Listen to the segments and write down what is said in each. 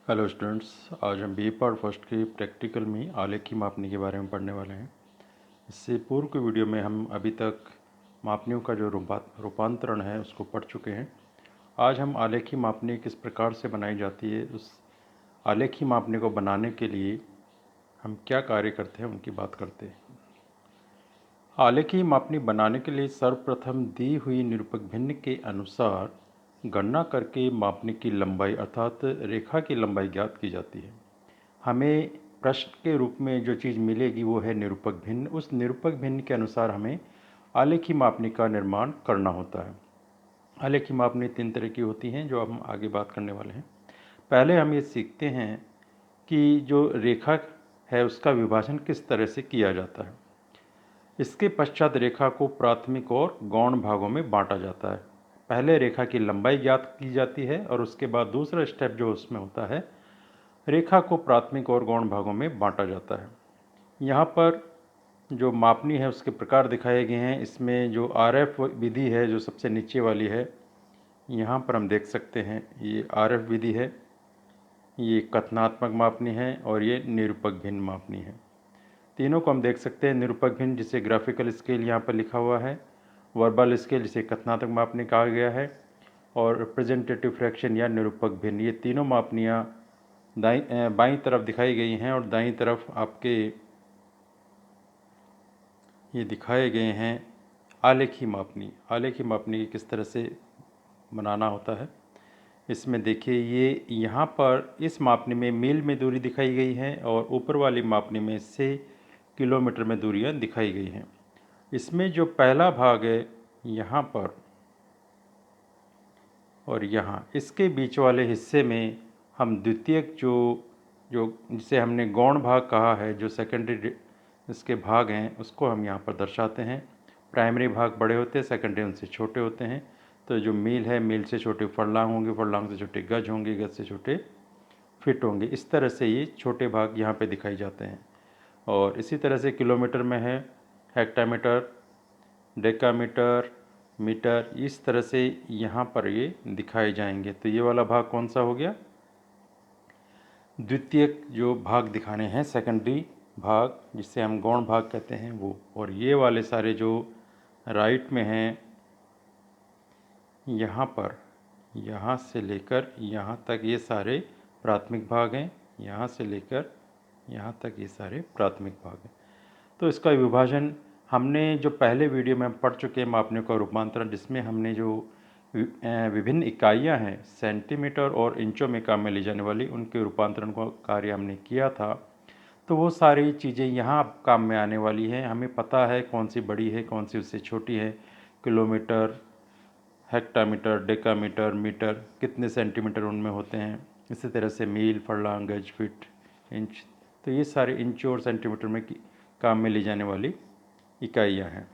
Hello students, आज हम B part first के प्रैक्टिकल में आलेखी मापनी के बारे में पढ़ने वाले हैं। इससे पूर्व के वीडियो में हम अभी तक मापनियों का जो रूपांतरण है उसको पढ़ चुके हैं। आज हम आलेखी मापनी किस प्रकार से बनाई जाती है, उस आलेखी मापनी को बनाने के लिए हम क्या कार्य करते हैं उनकी बात करते हैं। आलेखी मापनी बनाने के लिए सर्वप्रथम दी हुई निरूपक भिन्न के अनुसार गणना करके मापनी की लंबाई अर्थात रेखा की लंबाई ज्ञात की जाती है। हमें प्रश्न के रूप में जो चीज़ मिलेगी वो है निरूपक भिन्न। उस निरूपक भिन्न के अनुसार हमें आलेखी मापनी का निर्माण करना होता है। आलेखी मापनी 3 तरह की होती हैं जो हम आगे बात करने वाले हैं। पहले हम ये सीखते हैं कि जो रेखा है उसका विभाजन किस तरह से किया जाता है। इसके पश्चात रेखा को प्राथमिक और गौण भागों में बांटा जाता है। पहले रेखा की लंबाई ज्ञात की जाती है और उसके बाद दूसरा स्टेप जो उसमें होता है, रेखा को प्राथमिक और गौण भागों में बांटा जाता है। यहाँ पर जो मापनी है उसके प्रकार दिखाए गए हैं। इसमें जो आरएफ विधि है जो सबसे नीचे वाली है, यहाँ पर हम देख सकते हैं ये आरएफ विधि है, ये कथनात्मक मापनी है और ये निरूपक भिन्न मापनी है। तीनों को हम देख सकते हैं। निरूपक भिन्न जिसे ग्राफिकल स्केल यहाँ पर लिखा हुआ है, वर्बल स्केल जिसे कथनात्मक मापनी कहा गया है, और रिप्रेजेंटेटिव फ्रैक्शन या निरूपक भिन्न, ये तीनों मापनियाँ बाईं तरफ दिखाई गई हैं और दाईं तरफ आपके ये दिखाए गए हैं आलेखी मापनी। आलेखी मापनी की किस तरह से बनाना होता है इसमें देखिए, ये यहाँ पर इस मापनी में मील में दूरी दिखाई गई है और ऊपर वाली मापनी में से किलोमीटर में दूरियाँ दिखाई गई हैं। इसमें जो पहला भाग है यहाँ पर और यहाँ, इसके बीच वाले हिस्से में हम द्वितीयक जो जो जिसे हमने गौण भाग कहा है, जो सेकेंडरी इसके भाग हैं उसको हम यहाँ पर दर्शाते हैं। प्राइमरी भाग बड़े होते हैं, सेकेंडरी उनसे छोटे होते हैं। तो जो मील है, मील से छोटे फरलांग होंगे, फरलांग से छोटे गज होंगे, गज से छोटे फिट होंगे। इस तरह से ये छोटे भाग यहाँ पे दिखाई जाते हैं। और इसी तरह से किलोमीटर में है हेक्टामीटर, डेकामीटर, मीटर, इस तरह से यहाँ पर ये दिखाए जाएंगे। तो ये वाला भाग कौन सा हो गया? द्वितीयक जो भाग दिखाने हैं, सेकेंडरी भाग जिसे हम गौण भाग कहते हैं वो। और ये वाले सारे जो राइट में हैं, यहाँ पर यहाँ से लेकर यहाँ तक ये सारे प्राथमिक भाग हैं, यहाँ से लेकर यहाँ तक ये सारे प्राथमिक भाग हैं। तो इसका विभाजन हमने जो पहले वीडियो में हम पढ़ चुके हैं, मापने का रूपांतरण, जिसमें हमने जो विभिन्न इकाइयाँ हैं सेंटीमीटर और इंचों में काम में ली जाने वाली, उनके रूपांतरण का कार्य हमने किया था। तो वो सारी चीज़ें यहाँ काम में आने वाली हैं। हमें पता है कौन सी बड़ी है, कौन सी उससे छोटी है। किलोमीटर, हेक्टामीटर, डेकामीटर, मीटर, कितने सेंटीमीटर उनमें होते हैं। इसी तरह से मील, फरलांग, गज, फीट, इंच, तो ये सारे इंच और सेंटीमीटर में काम में ली जाने वाली इकाइयाँ हैं।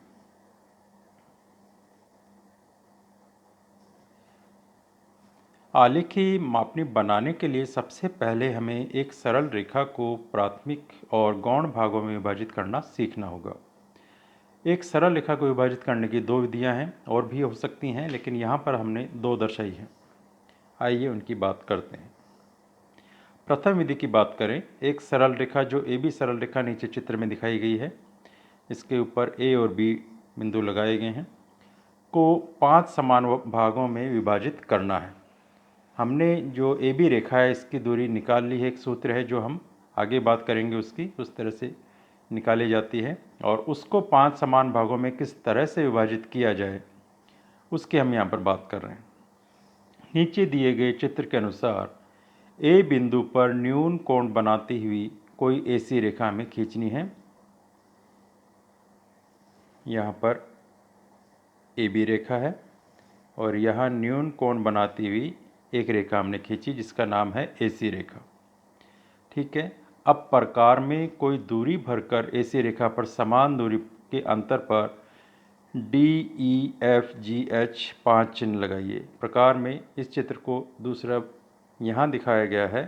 आलेखी मापनी बनाने के लिए सबसे पहले हमें एक सरल रेखा को प्राथमिक और गौण भागों में विभाजित करना सीखना होगा। एक सरल रेखा को विभाजित करने की 2 विधियां हैं, और भी हो सकती हैं, लेकिन यहाँ पर हमने 2 दर्शाई हैं। आइए उनकी बात करते हैं। प्रथम विधि की बात करें, एक सरल रेखा जो ए बी सरल रेखा नीचे चित्र में दिखाई गई है, इसके ऊपर ए और बी बिंदु लगाए गए हैं, को 5 समान भागों में विभाजित करना है। हमने जो ए बी रेखा है इसकी दूरी निकाल ली है। एक सूत्र है जो हम आगे बात करेंगे उसकी, उस तरह से निकाली जाती है। और उसको 5 समान भागों में किस तरह से विभाजित किया जाए उसकी हम यहाँ पर बात कर रहे हैं। नीचे दिए गए चित्र के अनुसार ए बिंदु पर न्यून कोण बनाती हुई कोई ऐसी रेखा हमें खींचनी है। यहाँ पर ए बी रेखा है और यहाँ न्यून कोण बनाती हुई एक रेखा हमने खींची जिसका नाम है ऐसी रेखा। ठीक है। अब प्रकार में कोई दूरी भरकर ऐसी रेखा पर समान दूरी के अंतर पर D E F G H 5 चिन्ह लगाइए। प्रकार में इस चित्र को दूसरा यहाँ दिखाया गया है।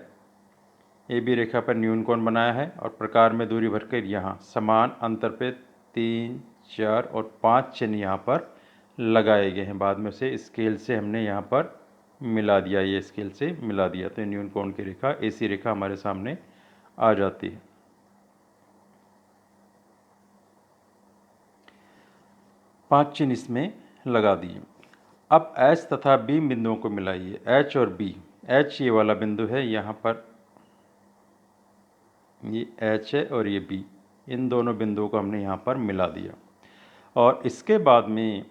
ए बी रेखा पर न्यून कोण बनाया है और प्रकार में दूरी भरकर यहाँ समान अंतर पे 3, 4 और 5 चिन्ह यहाँ पर लगाए गए हैं। बाद में से स्केल से हमने यहाँ पर मिला दिया, ये स्केल से मिला दिया, तो न्यून कोण की रेखा AC रेखा हमारे सामने आ जाती है। पांच चिन्ह इसमें लगा दिए। अब H तथा B बिंदुओं को मिलाइए, H और B। H ये वाला बिंदु है, यहाँ पर ये H है और ये B, इन दोनों बिंदुओं को हमने यहाँ पर मिला दिया। और इसके बाद में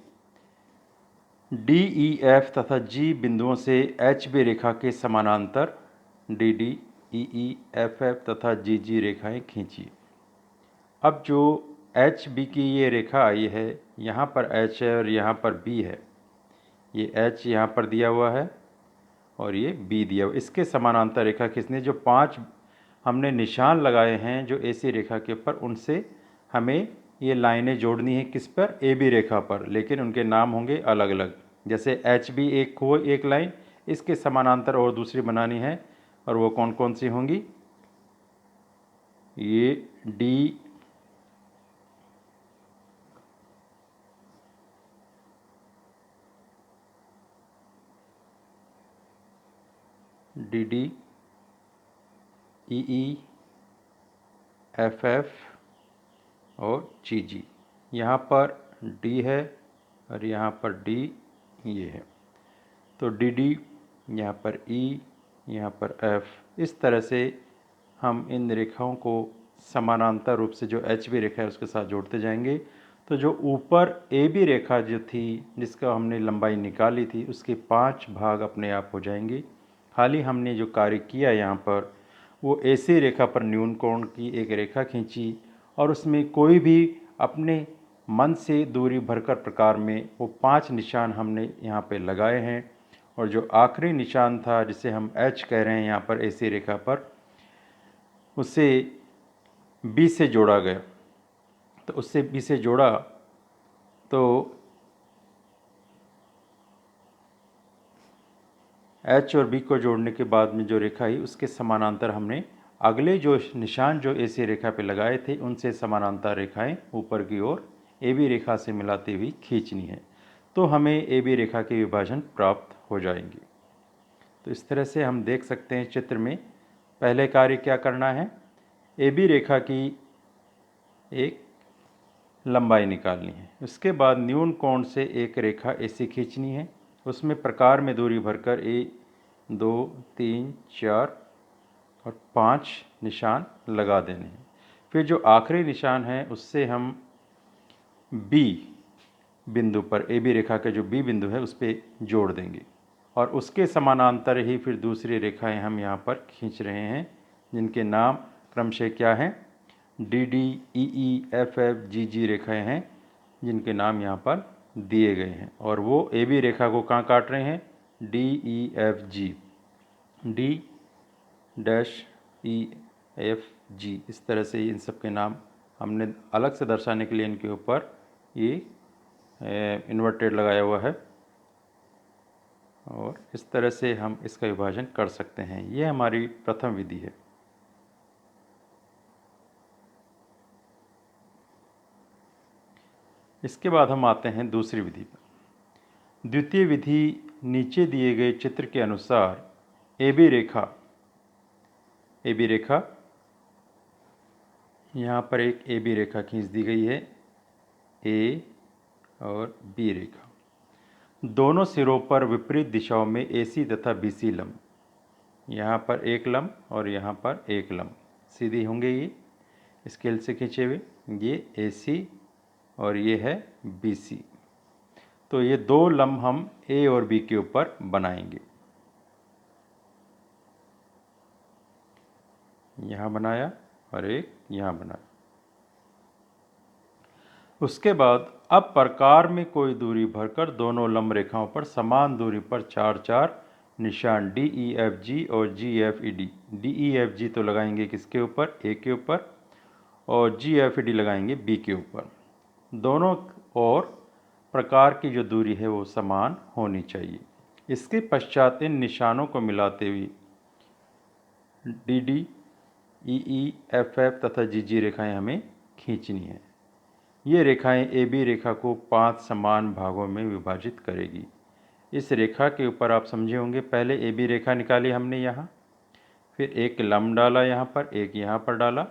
D, E, F तथा G बिंदुओं से HB रेखा के समानांतर DD, EE, FF तथा GG रेखाएं खींचिए। अब जो HB की ये रेखा आई है, यहाँ पर H है और यहाँ पर B है, ये H यहाँ पर दिया हुआ है और ये B दिया हुआ। इसके समानांतर रेखा खींचने, जो 5 हमने निशान लगाए हैं जो AC रेखा के ऊपर, उनसे हमें ये लाइनें जोड़नी है किस पर, AB रेखा पर, लेकिन उनके नाम होंगे अलग अलग। जैसे HB एक लाइन, इसके समानांतर और दूसरी बनानी है, और वो कौन कौन सी होंगी, ये D, DD, EE, FF और GG। यहाँ पर D है और यहाँ पर D ये है, तो DD, यहाँ पर E, यहाँ पर F। इस तरह से हम इन रेखाओं को समानांतर रूप से जो HB रेखा है उसके साथ जोड़ते जाएंगे। तो जो ऊपर AB रेखा जो थी, जिसका हमने लंबाई निकाली थी, उसके 5 भाग अपने आप हो जाएंगे। खाली हमने जो कार्य किया यहाँ पर, वो AC रेखा पर न्यून कोण की एक रेखा खींची और उसमें कोई भी अपने मन से दूरी भरकर प्रकार में वो 5 निशान हमने यहाँ पे लगाए हैं। और जो आखिरी निशान था, जिसे हम H कह रहे हैं यहाँ पर AC रेखा पर, उसे B से जोड़ा गया। तो उससे B से जोड़ा, तो H और B को जोड़ने के बाद में जो रेखा आई, उसके समानांतर हमने अगले जो निशान जो AC रेखा पे लगाए थे, उनसे समानांतर रेखाएं ऊपर की ओर AB रेखा से मिलाती हुई खींचनी है, तो हमें AB रेखा के विभाजन प्राप्त हो जाएंगे। तो इस तरह से हम देख सकते हैं चित्र में, पहले कार्य क्या करना है, AB रेखा की एक लंबाई निकालनी है, उसके बाद न्यून कोण से एक रेखा AC खींचनी है, उसमें प्रकार में दूरी भरकर 1, 2, 3, 4 और 5 निशान लगा देने हैं। फिर जो आखिरी निशान है, उससे हम B बिंदु पर, AB रेखा का जो B बिंदु है उस पर जोड़ देंगे, और उसके समानांतर ही फिर दूसरी रेखाएं हम यहाँ पर खींच रहे हैं, जिनके नाम क्रमशः क्या हैं, DD, EE, FF, GG रेखाएं हैं, जिनके नाम यहाँ पर दिए गए हैं। और वो AB रेखा को कहाँ काट रहे हैं, D, E, F, G, D dash E, F, G। इस तरह से इन सब के नाम हमने अलग से दर्शाने के लिए इनके ऊपर ये इन्वर्टेड लगाया हुआ है, और इस तरह से हम इसका विभाजन कर सकते हैं। ये हमारी प्रथम विधि है। इसके बाद हम आते हैं दूसरी विधि पर। द्वितीय विधि नीचे दिए गए चित्र के अनुसार AB रेखा यहाँ पर एक AB रेखा खींच दी गई है, A और B रेखा, दोनों सिरों पर विपरीत दिशाओं में AC तथा BC लंब, यहाँ पर एक लंब और यहाँ पर एक लंब सीधी होंगे, ये स्केल से खींचे हुए, ये AC और ये है BC। तो ये दो लंब हम A और B के ऊपर बनाएंगे। यहाँ बनाया और एक यहाँ बनाया। उसके बाद अब प्रकार में कोई दूरी भरकर दोनों लंब रेखाओं पर समान दूरी पर 4-4 निशान D, E, F, G और G, F, E, D। D, E, F, G तो लगाएंगे किसके ऊपर, A के ऊपर, और G, F, E, D लगाएंगे B के ऊपर। दोनों और प्रकार की जो दूरी है वो समान होनी चाहिए। इसके पश्चात इन निशानों को मिलाते हुए DD, EE, FF तथा GG रेखाएं हमें खींचनी है। ये रेखाएं AB रेखा को 5 समान भागों में विभाजित करेगी। इस रेखा के ऊपर आप समझे होंगे, पहले ए बी रेखा निकाली हमने यहाँ, फिर एक लंब डाला यहाँ पर, एक यहाँ पर डाला,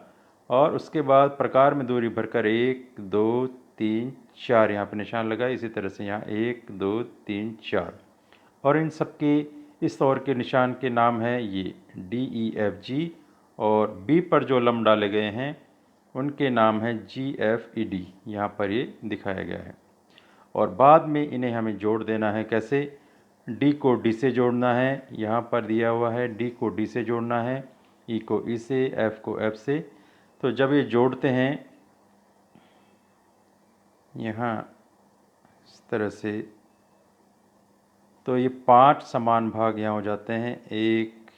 और उसके बाद प्रकार में दूरी भरकर 1 2 3 4 यहाँ पर निशान लगाए। इसी तरह से यहाँ 1 2 3 4, और इन सब के इस ओर के निशान के नाम है ये DEFG, और बी पर जो लंब डाले गए हैं उनके नाम है GFED, यहाँ पर ये दिखाया गया है। और बाद में इन्हें हमें जोड़ देना है। कैसे? D को D से जोड़ना है, यहाँ पर दिया हुआ है D को D से जोड़ना है, E को E से, F को F से। तो जब ये जोड़ते हैं यहाँ इस तरह से, तो ये 5 समान भाग यहाँ हो जाते हैं, 1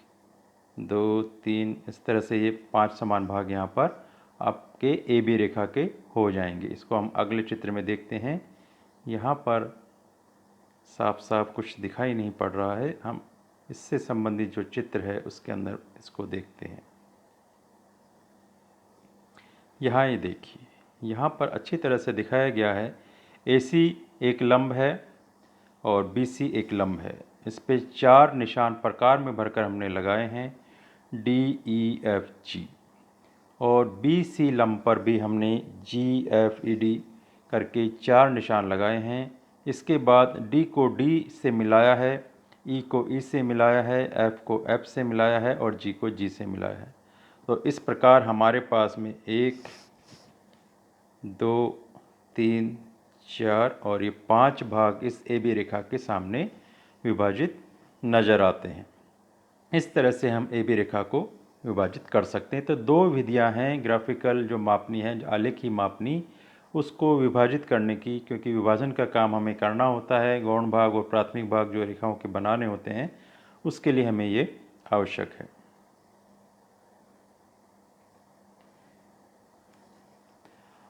2 3, इस तरह से ये 5 समान भाग यहाँ पर आपके AB रेखा के हो जाएंगे। इसको हम अगले चित्र में देखते हैं। यहाँ पर साफ साफ कुछ दिखाई नहीं पड़ रहा है, हम इससे संबंधित जो चित्र है उसके अंदर इसको देखते हैं। यहाँ ये देखिए, यहाँ पर अच्छी तरह से दिखाया गया है, AC एक लंब है और BC एक लंब है। इस पे 4 निशान प्रकार में भरकर हमने लगाए हैं, DEFG, और BC लंब पर भी हमने GFED करके 4 निशान लगाए हैं। इसके बाद D को D से मिलाया है, E को E से मिलाया है, F को F से मिलाया है और G को G से मिलाया है। तो इस प्रकार हमारे पास में 1 2 3 4 और ये 5 भाग इस AB रेखा के सामने विभाजित नज़र आते हैं। इस तरह से हम AB रेखा को विभाजित कर सकते हैं। तो 2 विधियां हैं ग्राफिकल जो मापनी है, जो आलेखी मापनी, उसको विभाजित करने की, क्योंकि विभाजन का काम हमें करना होता है। गौण भाग और प्राथमिक भाग जो रेखाओं के बनाने होते हैं उसके लिए हमें ये आवश्यक है।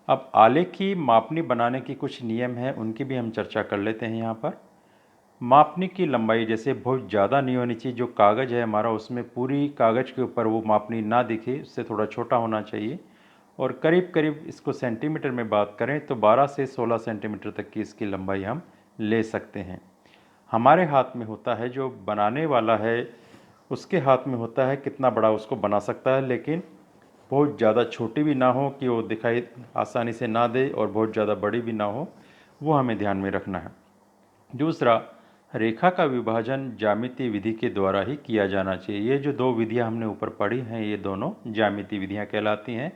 अब आलेखी मापनी बनाने की कुछ नियम हैं, उनकी भी हम चर्चा कर लेते हैं। यहाँ पर मापनी की लंबाई जैसे बहुत ज़्यादा नहीं होनी चाहिए, जो कागज़ है हमारा उसमें पूरी कागज़ के ऊपर वो मापनी ना दिखे, उससे थोड़ा छोटा होना चाहिए। और करीब करीब इसको सेंटीमीटर में बात करें तो 12 से 16 सेंटीमीटर तक की इसकी लंबाई हम ले सकते हैं। हमारे हाथ में होता है, जो बनाने वाला है उसके हाथ में होता है कितना बड़ा उसको बना सकता है, लेकिन बहुत ज़्यादा छोटी भी ना हो कि वो दिखाई आसानी से ना दे और बहुत ज़्यादा बड़ी भी ना हो, वो हमें ध्यान में रखना है। दूसरा, रेखा का विभाजन ज्यामितीय विधि के द्वारा ही किया जाना चाहिए। ये जो 2 विधियां हमने ऊपर पढ़ी हैं ये दोनों ज्यामितीय विधियां कहलाती हैं,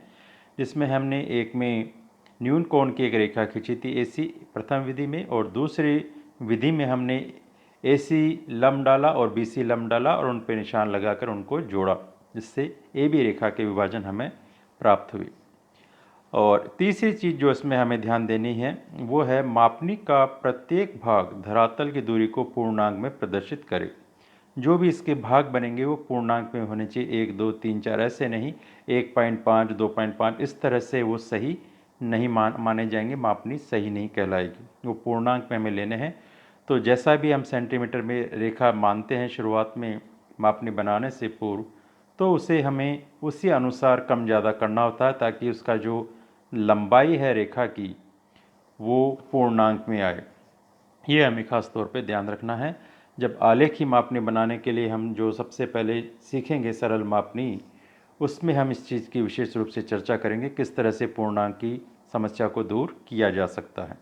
जिसमें हमने एक में न्यून कोण की एक रेखा खींची थी AC प्रथम विधि में, और दूसरी विधि में हमने AC लंब डाला और BC लंब डाला और उन पर निशान लगाकर उनको जोड़ा, जिससे AB रेखा के विभाजन हमें प्राप्त हुई। और तीसरी चीज़ जो इसमें हमें ध्यान देनी है वो है मापनी का प्रत्येक भाग धरातल की दूरी को पूर्णांक में प्रदर्शित करे। जो भी इसके भाग बनेंगे वो पूर्णांक में होने चाहिए, 1 2 3 4 ऐसे नहीं, 1.5 2.5 इस तरह से वो सही नहीं माने जाएंगे, मापनी सही नहीं कहलाएगी, वो पूर्णांक में हमें लेने हैं। तो जैसा भी हम सेंटीमीटर में रेखा मानते हैं शुरुआत में मापनी बनाने से पूर्व, तो उसे हमें उसी अनुसार कम ज़्यादा करना होता है, ताकि उसका जो लंबाई है रेखा की वो पूर्णांक में आए। ये हमें खास तौर पे ध्यान रखना है। जब आलेखी मापनी बनाने के लिए हम जो सबसे पहले सीखेंगे सरल मापनी, उसमें हम इस चीज़ की विशेष रूप से चर्चा करेंगे, किस तरह से पूर्णांक की समस्या को दूर किया जा सकता है।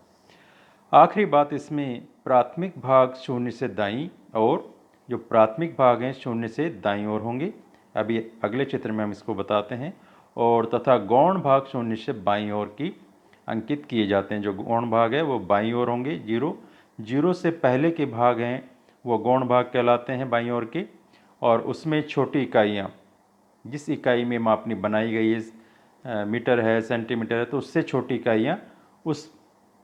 आखिरी बात, इसमें प्राथमिक भाग शून्य से दाईं और जो प्राथमिक भाग हैं शून्य से दाईं ओर होंगे। अभी अगले चित्र में हम इसको बताते हैं। और तथा गौण भाग शून्य से बाईं ओर की अंकित किए जाते हैं। जो गौण भाग है वो बाईं ओर होंगे। जीरो से पहले के भाग हैं वो गौण भाग कहलाते हैं बाईं ओर के, और उसमें छोटी इकाइयाँ, जिस इकाई में मापनी बनाई गई है, मीटर है, सेंटीमीटर है, तो उससे छोटी इकाइयाँ उस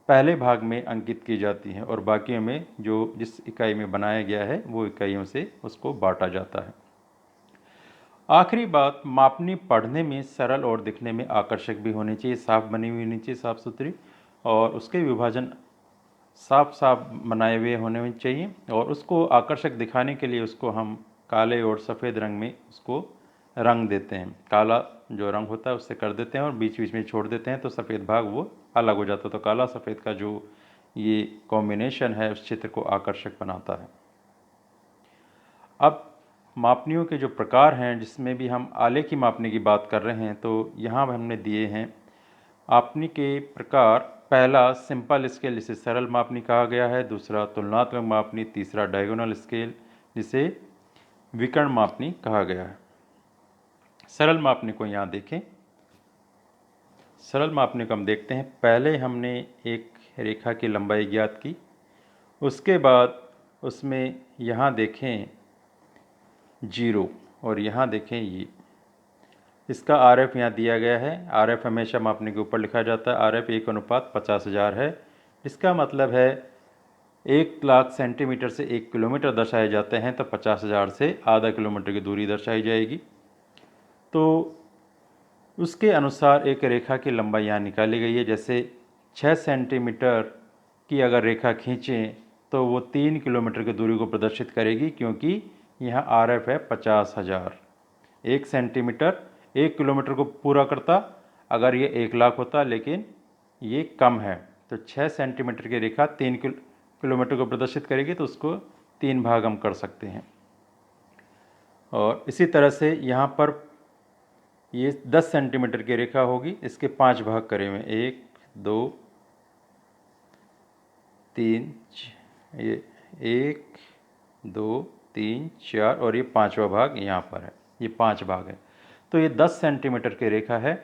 पहले भाग में अंकित की जाती हैं, और बाकियों में जो जिस इकाई में बनाया गया है वो इकाइयों से उसको बांटा जाता है। आखिरी बात, मापनी पढ़ने में सरल और दिखने में आकर्षक भी होनी चाहिए, साफ बनी हुई होनी चाहिए, साफ सुथरी, और उसके विभाजन साफ साफ बनाए हुए होने चाहिए। और उसको आकर्षक दिखाने के लिए उसको हम काले और सफ़ेद रंग में उसको रंग देते हैं। काला जो रंग होता है उससे कर देते हैं और बीच बीच में छोड़ देते हैं, तो सफ़ेद भाग वो अलग हो जाता है। तो काला सफ़ेद का जो ये कॉम्बिनेशन है उस चित्र को आकर्षक बनाता है। अब मापनियों के जो प्रकार हैं, जिसमें भी हम आले की मापनी की बात कर रहे हैं, तो यहाँ हमने दिए हैं मापनी के प्रकार। पहला सिंपल स्केल, जिसे सरल मापनी कहा गया है। दूसरा तुलनात्मक मापनी। तीसरा डायगोनल स्केल, जिसे विकर्ण मापनी कहा गया है। सरल मापनी को यहाँ देखें। सरल मापनी को हम देखते हैं। पहले हमने एक रेखा की लंबाई ज्ञात की, उसके बाद उसमें यहाँ देखें 0 और यहाँ देखें ये। इसका RF यहाँ दिया गया है। RF हमेशा मापने के ऊपर लिखा जाता है। RF 1:50,000 है। इसका मतलब है 1,00,000 सेंटीमीटर से 1 किलोमीटर दर्शाए जाते हैं, तो 50,000 से आधा किलोमीटर की दूरी दर्शाई जाएगी। तो उसके अनुसार एक रेखा की लंबाई यहाँ निकाली गई है। जैसे 6 सेंटीमीटर की अगर रेखा खींचें तो वो 3 किलोमीटर की दूरी को प्रदर्शित करेगी, क्योंकि यहाँ RF है 50,000। 1 सेंटीमीटर 1 किलोमीटर को पूरा करता अगर ये 1,00,000 होता, लेकिन ये कम है, तो 6 सेंटीमीटर की रेखा 3 किलोमीटर को प्रदर्शित करेगी, तो उसको 3 भाग हम कर सकते हैं। और इसी तरह से यहाँ पर ये 10 सेंटीमीटर की रेखा होगी, इसके 5 भाग करे हुए, 1 2 3, ये 1 2 3 4 और ये 5वां भाग यहाँ पर है। ये 5 भाग है, तो ये 10 सेंटीमीटर की रेखा है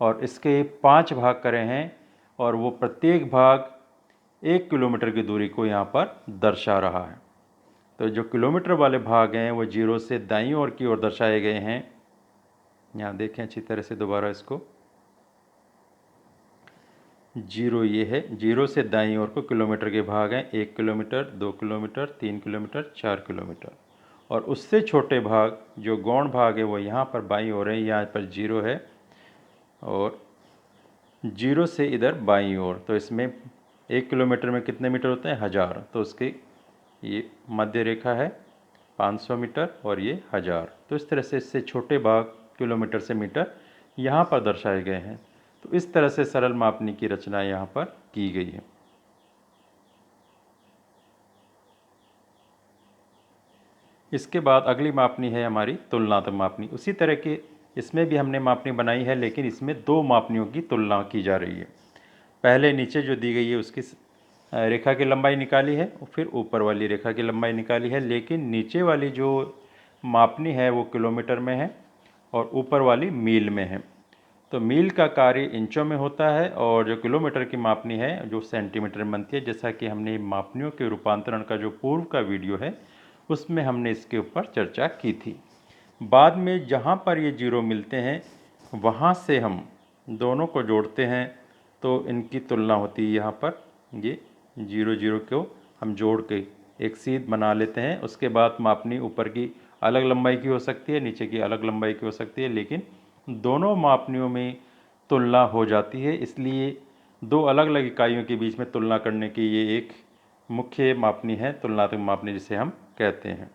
और इसके 5 भाग करे हैं, और वो प्रत्येक भाग 1 किलोमीटर की दूरी को यहाँ पर दर्शा रहा है। तो जो किलोमीटर वाले भाग हैं वो 0 से दाईं ओर की ओर दर्शाए गए हैं। यहाँ देखें अच्छी तरह से दोबारा इसको। 0 ये है, 0 से दाईं ओर को किलोमीटर के भाग हैं। 1 किलोमीटर, 2 किलोमीटर, 3 किलोमीटर, 4 किलोमीटर। और उससे छोटे भाग जो गौण भाग है वो यहाँ पर बाईं ओर है। यहाँ पर 0 है और 0 से इधर बाईं ओर, तो इसमें 1 किलोमीटर में कितने मीटर होते हैं? 1000। तो उसके ये मध्य रेखा है 500 मीटर और ये 1000। तो इस तरह से इससे छोटे भाग किलोमीटर से मीटर यहाँ पर दर्शाए गए हैं। तो इस तरह से सरल मापनी की रचना यहाँ पर की गई है। इसके बाद अगली मापनी है हमारी तुलनात्मक मापनी। उसी तरह के इसमें भी हमने मापनी बनाई है, लेकिन इसमें 2 मापनियों की तुलना की जा रही है। पहले नीचे जो दी गई है उसकी रेखा की लंबाई निकाली है, और फिर ऊपर वाली रेखा की लंबाई निकाली है, लेकिन नीचे वाली जो मापनी है वो किलोमीटर में है और ऊपर वाली मील में है। तो मील का कार्य इंचों में होता है और जो किलोमीटर की मापनी है जो सेंटीमीटर में बनती है। जैसा कि हमने मापनियों के रूपांतरण का जो पूर्व का वीडियो है उसमें हमने इसके ऊपर चर्चा की थी। बाद में जहाँ पर ये 0 मिलते हैं वहाँ से हम दोनों को जोड़ते हैं, तो इनकी तुलना होती है। यहाँ पर ये 0 0 को हम जोड़ के एक सीध बना लेते हैं। उसके बाद मापनी ऊपर की अलग लंबाई की हो सकती है, नीचे की अलग लंबाई की हो सकती है, लेकिन दोनों मापनियों में तुलना हो जाती है। इसलिए 2 अलग अलग इकाइयों के बीच में तुलना करने की ये एक मुख्य मापनी है, तुलनात्मक मापनी जिसे हम कहते हैं।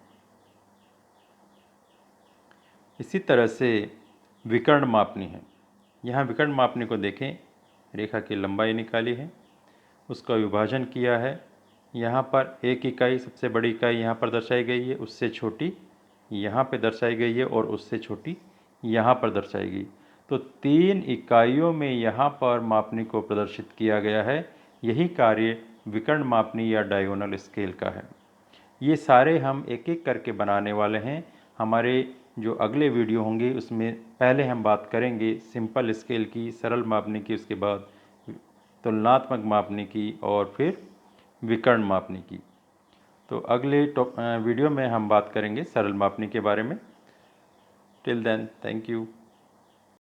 इसी तरह से विकर्ण मापनी है। यहाँ विकर्ण मापनी को देखें। रेखा की लंबाई निकाली है, उसका विभाजन किया है। यहाँ पर एक इकाई, सबसे बड़ी इकाई यहाँ पर दर्शाई गई है, उससे छोटी यहाँ पे दर्शाई गई है और उससे छोटी यहाँ पर दर्शाई गई। तो 3 इकाइयों में यहाँ पर मापनी को प्रदर्शित किया गया है। यही कार्य विकर्ण मापनी या डायगोनल स्केल का है। ये सारे हम एक एक करके बनाने वाले हैं। हमारे जो अगले वीडियो होंगे उसमें पहले हम बात करेंगे सिंपल स्केल की, सरल मापनी की, उसके बाद तुलनात्मक मापनी की और फिर विकर्ण मापनी की। तो अगले वीडियो में हम बात करेंगे सरल मापनी के बारे में। Till then, thank you.